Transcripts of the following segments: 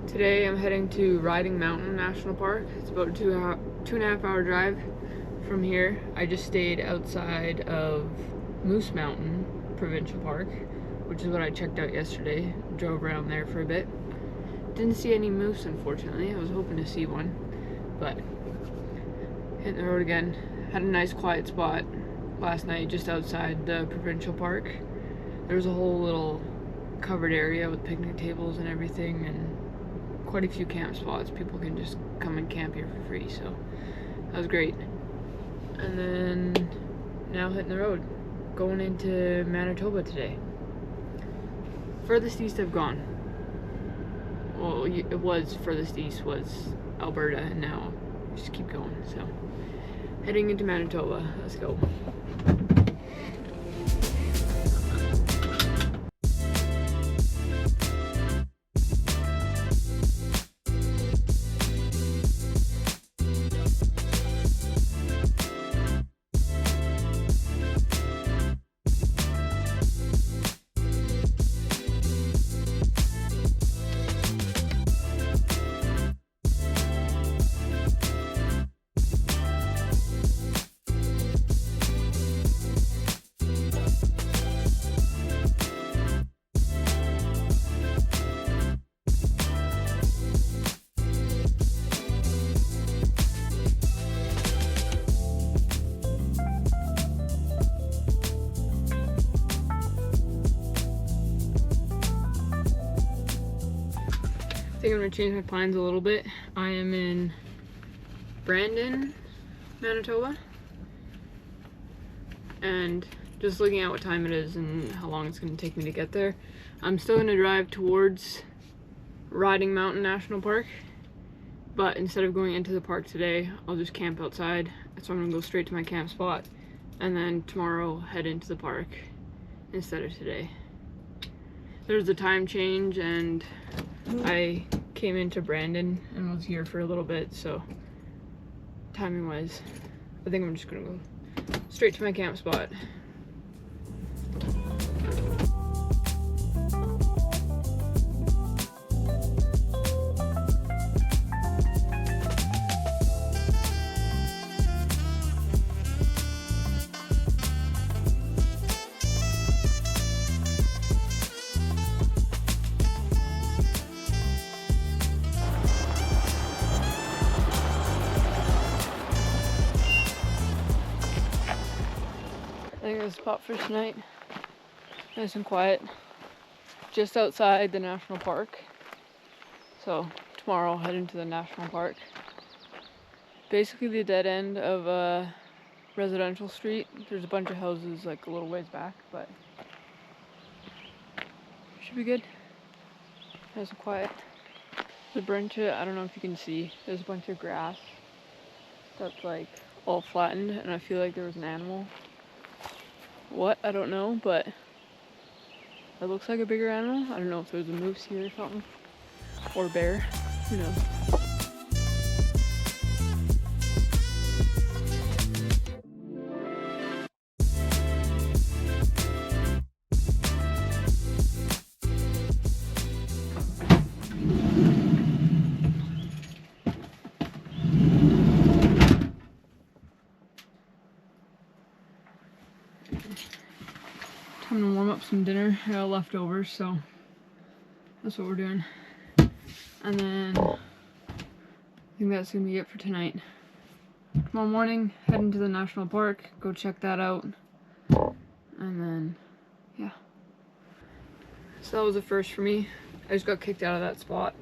Today I'm heading to Riding Mountain National Park. It's about a 2.5 hour drive from here. I just stayed outside of Moose Mountain Provincial Park, which is what I checked out yesterday. Drove around there for a bit. Didn't see any moose, unfortunately. I was hoping to see one, but hitting the road again. Had a nice quiet spot last night just outside the provincial park. There's a whole little covered area with picnic tables and everything, and quite a few camp spots. People can just come and camp here for free, so that was great. And then now hitting the road, going into Manitoba today. Furthest east I've gone, well, it was furthest east was Alberta, and now just keep going. So heading into Manitoba. Let's go. I think I'm gonna change my plans a little bit. I am in Brandon, Manitoba, and just looking at what time it is and how long it's gonna take me to get there, I'm still gonna drive towards Riding Mountain National Park, but instead of going into the park today, I'll just camp outside. So I'm gonna go straight to my camp spot, and then tomorrow head into the park instead of today. There's a time change, and I came into Brandon and was here for a little bit, so timing wise, I think I'm just gonna go straight to my camp spot. I think there's a spot for tonight. Nice and quiet. Just outside the national park. So tomorrow I'll head into the national park. Basically the dead end of a residential street. There's a bunch of houses like a little ways back, but should be good. Nice and quiet. The branch, I don't know if you can see, there's a bunch of grass that's like all flattened, and I feel like there was an animal. What? I don't know, but it looks like a bigger animal. I don't know if there's a moose here or something, or a bear. Who knows? Time to warm up some dinner. I got leftovers, so that's what we're doing. And then I think that's gonna be it for tonight. Tomorrow morning, heading to the national park, go check that out. And then, yeah. So that was a first for me. I just got kicked out of that spot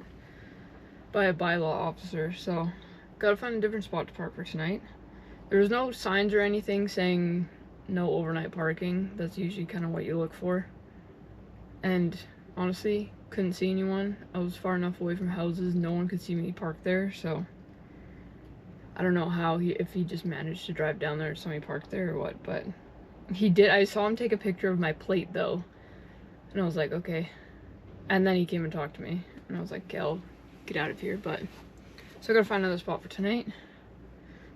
by a bylaw officer, so gotta find a different spot to park for tonight. There was no signs or anything saying no overnight parking. That's usually kind of what you look for. And honestly, couldn't see anyone. I was far enough away from houses, no one could see me park there, so I don't know how if he just managed to drive down there and saw me parked there or what, but he did. I saw him take a picture of my plate though, and I was like, okay. And then he came and talked to me, and I was like, okay, I'll get out of here. But so I gotta find another spot for tonight.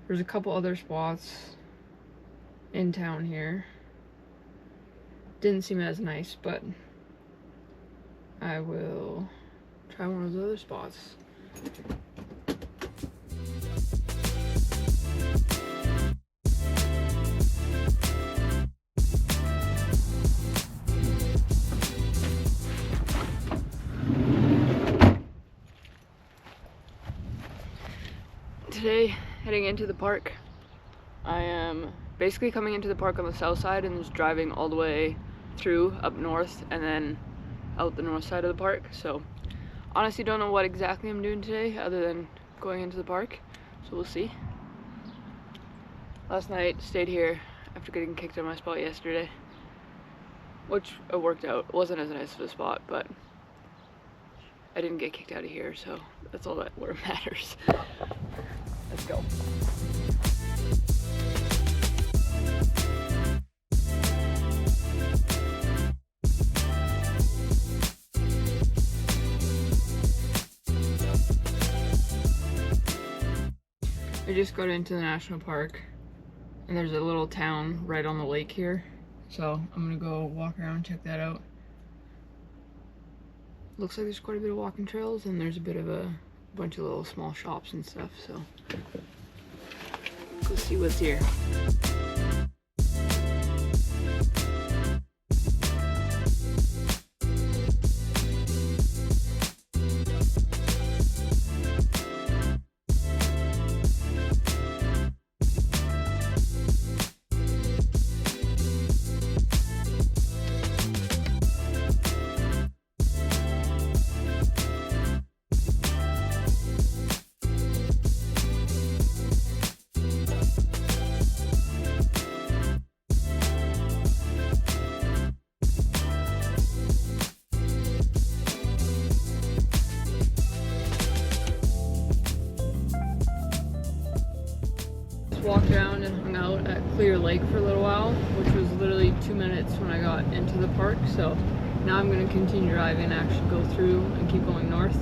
There's a couple other spots in town here, Didn't seem as nice, but I will try one of those other spots. Today, heading into the park. I am basically coming into the park on the south side and just driving all the way through up north and then out the north side of the park. So honestly don't know what exactly I'm doing today other than going into the park, so we'll see. Last night stayed here after getting kicked out of my spot yesterday, which it worked out. It wasn't as nice of a spot, but I didn't get kicked out of here, so that's all that what matters. Let's go. We just got into the national park and there's a little town right on the lake here, so I'm gonna go walk around and check that out. Looks like there's quite a bit of walking trails and there's a bit of a bunch of little small shops and stuff, so let's see what's here. Walked around and hung out at Clear Lake for a little while, which was literally 2 minutes when I got into the park. So now I'm going to continue driving and actually go through and keep going north.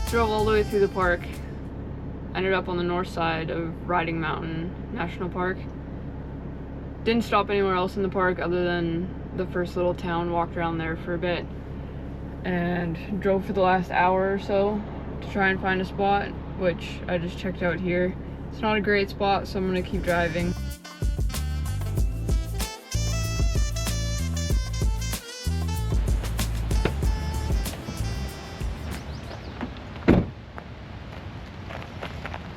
Drove all the way through the park. Ended up on the north side of Riding Mountain National Park. Didn't stop anywhere else in the park other than the first little town, walked around there for a bit, and drove for the last hour or so to try and find a spot, which I just checked out here. It's not a great spot, so I'm gonna keep driving.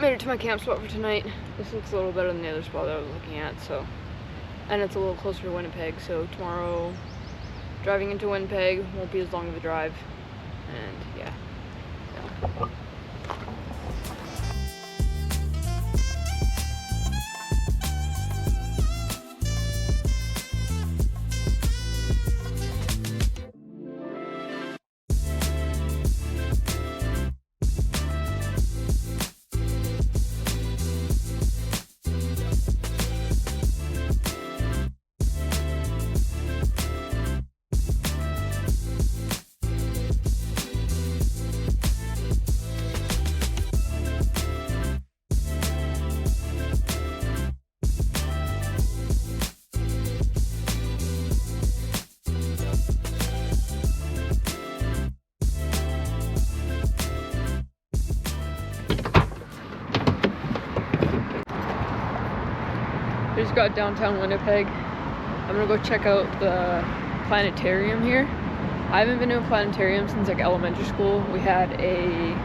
Made it to my camp spot for tonight. This looks a little better than the other spot that I was looking at, so. And it's a little closer to Winnipeg, so tomorrow driving into Winnipeg won't be as long of a drive. And yeah. We just got downtown Winnipeg. I'm gonna go check out the planetarium here. I haven't been to a planetarium since like elementary school. We had a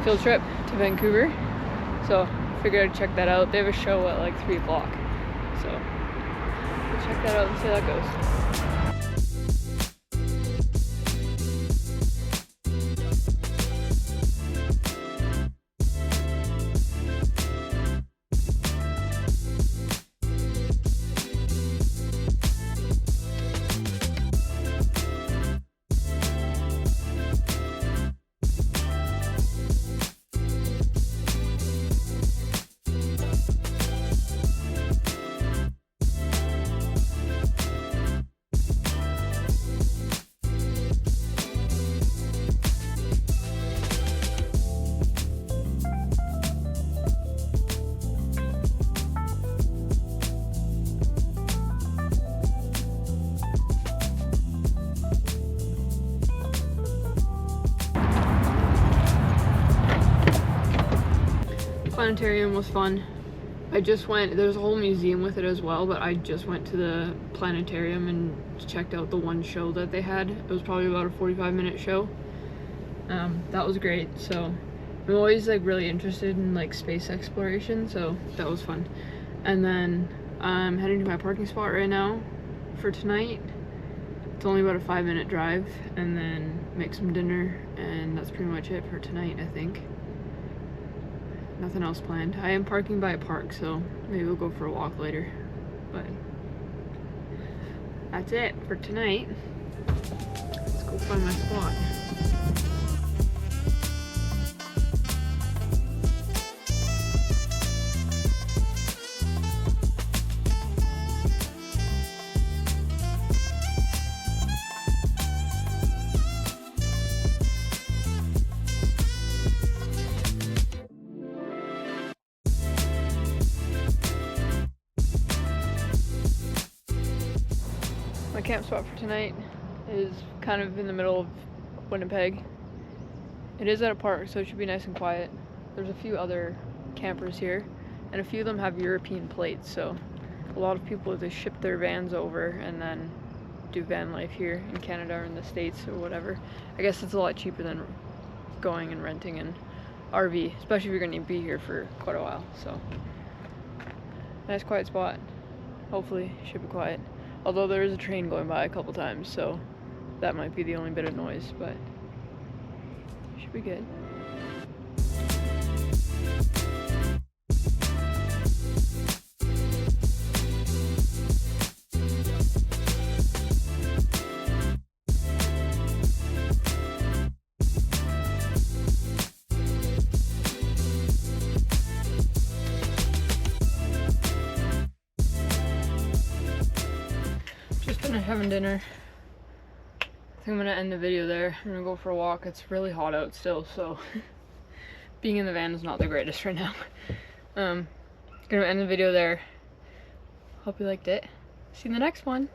field trip to Vancouver, so figured I'd check that out. They have a show at like 3 o'clock, so we'll check that out and see how that goes. planetarium was fun. I just went, there's a whole museum with it as well, but I just went to the planetarium and checked out the one show that they had. It was probably about a 45-minute show. That was great. So I'm always like really interested in like space exploration, so that was fun. And then I'm heading to my parking spot right now for tonight. It's only about a 5-minute drive, and then make some dinner, and that's pretty much it for tonight, I think. Nothing else planned. I am parking by a park, so maybe we'll go for a walk later. But that's it for tonight. Let's go find my spot. My camp spot for tonight is kind of in the middle of Winnipeg. It is at a park, so it should be nice and quiet. There's a few other campers here, and a few of them have European plates, so a lot of people just ship their vans over and then do van life here in Canada or in the States or whatever. I guess it's a lot cheaper than going and renting an RV, especially if you're going to be here for quite a while. So nice quiet spot. Hopefully it should be quiet. Although there is a train going by a couple times, so that might be the only bit of noise, but it should be good. Having dinner. I think I'm gonna end the video there. I'm gonna go for a walk. It's really hot out still, so being in the van is not the greatest right now. Gonna end the video there. Hope you liked it. See you in the next one.